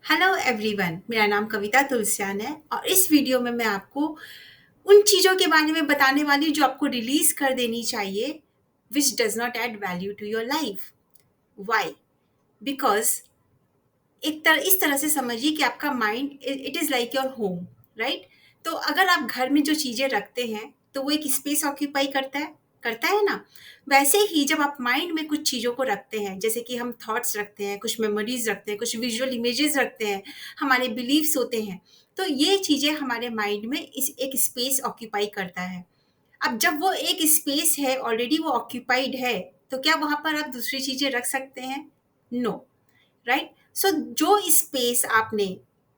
Hello everyone, मेरा नाम कविता तुलसियान है और इस वीडियो में मैं आपको उन चीज़ों के बारे में बताने वाली हूँ जो आपको रिलीज कर देनी चाहिए, which does not add value to your life. Why? Because इस तरह से समझिए कि आपका mind it is like your home, right? तो अगर आप घर में जो चीज़ें रखते हैं तो वो एक स्पेस ऑक्यूपाई करता है ना। वैसे ही जब आप माइंड में कुछ चीज़ों को रखते हैं, जैसे कि हम थॉट्स रखते हैं, कुछ मेमोरीज रखते हैं, कुछ विजुअल इमेजेस रखते हैं, हमारे बिलीव्स होते हैं, तो ये चीज़ें हमारे माइंड में इस एक स्पेस ऑक्यूपाई करता है। अब जब वो एक स्पेस है, ऑलरेडी वो ऑक्यूपाइड है, तो क्या वहाँ पर आप दूसरी चीज़ें रख सकते हैं? No, right? सो जो स्पेस आपने,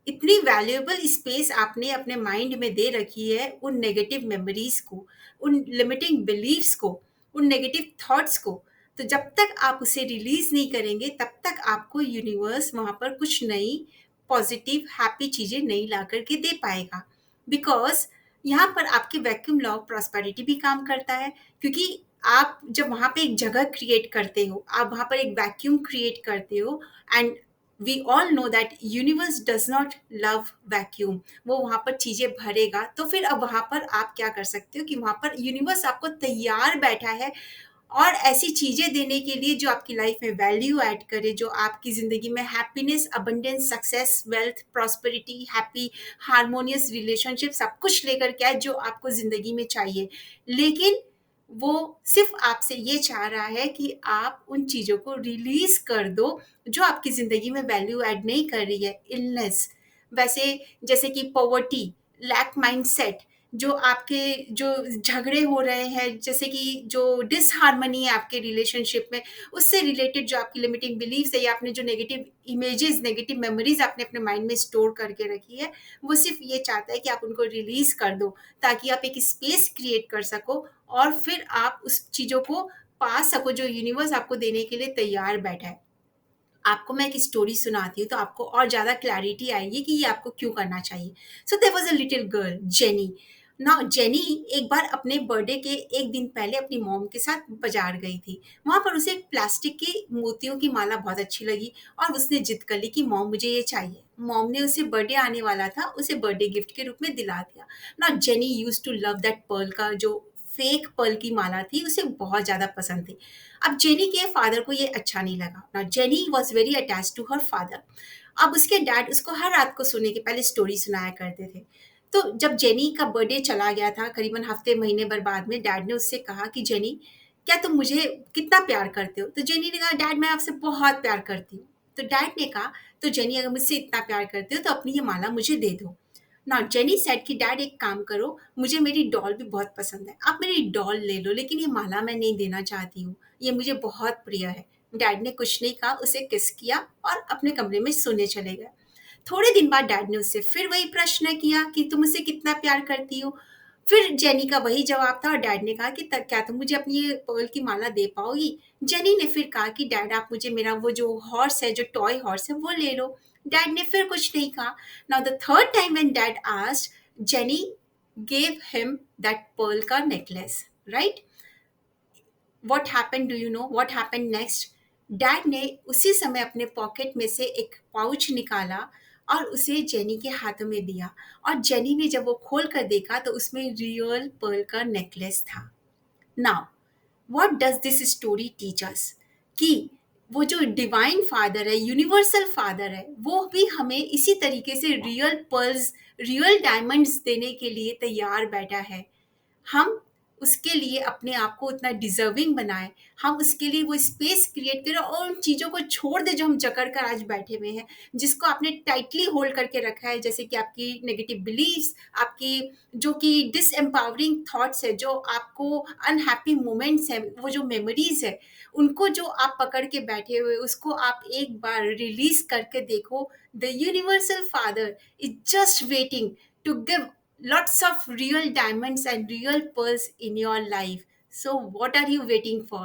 इतनी वैल्यूएबल स्पेस आपने अपने माइंड में दे रखी है उन नेगेटिव मेमोरीज को, उन लिमिटिंग बिलीव्स को, उन नेगेटिव थॉट्स को, तो जब तक आप उसे रिलीज नहीं करेंगे तब तक आपको यूनिवर्स वहां पर कुछ नई पॉजिटिव हैप्पी चीजें नहीं ला करके दे पाएगा। बिकॉज यहाँ पर आपके वैक्यूम लॉ ऑफ प्रॉस्पेरिटी भी काम करता है, क्योंकि आप जब वहां पे एक जगह क्रिएट करते हो, आप वहां पर एक वैक्यूम क्रिएट करते हो, and we all know that universe does not love vacuum. वो वहां पर चीजें भरेगा, तो फिर अब वहां पर आप क्या कर सकते हो कि वहां पर यूनिवर्स आपको तैयार बैठा है और ऐसी चीजें देने के लिए जो आपकी लाइफ में वैल्यू ऐड करे, जो आपकी जिंदगी में happiness, abundance, success, wealth, prosperity, happy, harmonious relationship सब कुछ लेकर के आए जो आपको जिंदगी में चाहिए। लेकिन वो सिर्फ आपसे ये चाह रहा है कि आप उन चीज़ों को रिलीज़ कर दो जो आपकी ज़िंदगी में वैल्यू ऐड नहीं कर रही है। इलनेस, वैसे जैसे कि पॉवर्टी, लैक माइंडसेट, जो आपके जो झगड़े हो रहे हैं, जैसे कि जो डिसहार्मनी है आपके रिलेशनशिप में, उससे रिलेटेड जो आपकी लिमिटिंग बिलीव्स है या आपने जो नेगेटिव इमेजेस, नेगेटिव मेमोरीज आपने अपने माइंड में स्टोर करके रखी है, वो सिर्फ ये चाहता है कि आप उनको रिलीज कर दो, ताकि आप एक स्पेस क्रिएट कर सको और फिर आप उस चीज़ों को पा सको जो यूनिवर्स आपको देने के लिए तैयार बैठा है। आपको मैं एक स्टोरी सुनाती हूँ तो आपको और ज़्यादा क्लैरिटी आएगी कि ये आपको क्यों करना चाहिए। So there was a little girl, Jenny. Now Jenny एक बार अपने बर्थडे के एक दिन पहले अपनी मॉम के साथ बाज़ार गई थी। वहाँ पर उसे एक प्लास्टिक की मोतियों की माला बहुत अच्छी लगी और उसने ज़िद कर ली कि मॉम मुझे ये चाहिए। मॉम ने उसे बर्थडे आने वाला था, उसे बर्थडे गिफ्ट के रूप में दिला दिया। Now Jenny used to love that pearl का जो फेक पर्ल की माला थी, उसे बहुत ज़्यादा पसंद थी। अब जेनी के फादर को ये अच्छा नहीं लगा। Now Jenny was very attached to her father. अब उसके डैड उसको हर रात को सोने के पहले स्टोरी सुनाया करते थे। तो जब जेनी का बर्थडे चला गया था, करीबन हफ्ते महीने भर बाद में, डैड ने उससे कहा कि जेनी, क्या तुम मुझे कितना प्यार करते हो? तो जेनी ने कहा, डैड मैं आपसे बहुत प्यार करती हूँ। तो डैड ने कहा, तो जेनी अगर मुझसे इतना प्यार करते हो तो अपनी ये माला मुझे दे दो। नाउ जेनी सेड कि डैड एक काम करो, मुझे मेरी डॉल भी बहुत पसंद है, आप मेरी डॉल ले लो, लेकिन ये माला मैं नहीं देना चाहती हूँ, ये मुझे बहुत प्रिय है। डैड ने कुछ नहीं कहा, उसे किस किया और अपने कमरे में सोने चले गए। थोड़े दिन बाद डैड ने उससे फिर वही प्रश्न किया कि तुम उसे कितना प्यार करती हो। फिर जेनी का वही जवाब था और डैड ने कहा कि क्या तुम मुझे अपनी ये पर्ल की माला दे पाओगी? जेनी ने फिर कहा कि डैड आप मुझे मेरा वो जो हॉर्स है, जो टॉय हॉर्स है, वो ले लो। डैड ने फिर कुछ नहीं कहा। Now the third time when dad asked, jenny gave him that pearl का necklace, right? What happened? Do you know what happened next? Dad ने उसी समय अपने पॉकेट में से एक पाउच निकाला और उसे जेनी के हाथों में दिया, और जेनी ने जब वो खोल कर देखा तो उसमें रियल पर्ल का नेकलेस था। Now what does this story teach us? कि वो जो डिवाइन फादर है, यूनिवर्सल फादर है, वो भी हमें इसी तरीके से रियल पर्ल्स, रियल डायमंड्स देने के लिए तैयार बैठा है। हम उसके लिए अपने आप को उतना डिजर्विंग बनाएं, हम उसके लिए वो स्पेस क्रिएट करें और उन चीज़ों को छोड़ दें जो हम जकड़ कर आज बैठे हुए हैं, जिसको आपने टाइटली होल्ड करके रखा है, जैसे कि आपकी नेगेटिव बिलीव्स, आपकी जो कि डिसएम्पावरिंग थॉट्स है, जो आपको अनहैप्पी मोमेंट्स हैं, वो जो मेमोरीज है, उनको जो आप पकड़ के बैठे हुए, उसको आप एक बार रिलीज करके देखो। The universal father is just waiting to give lots of real diamonds and real pearls in your life. So, what are you waiting for?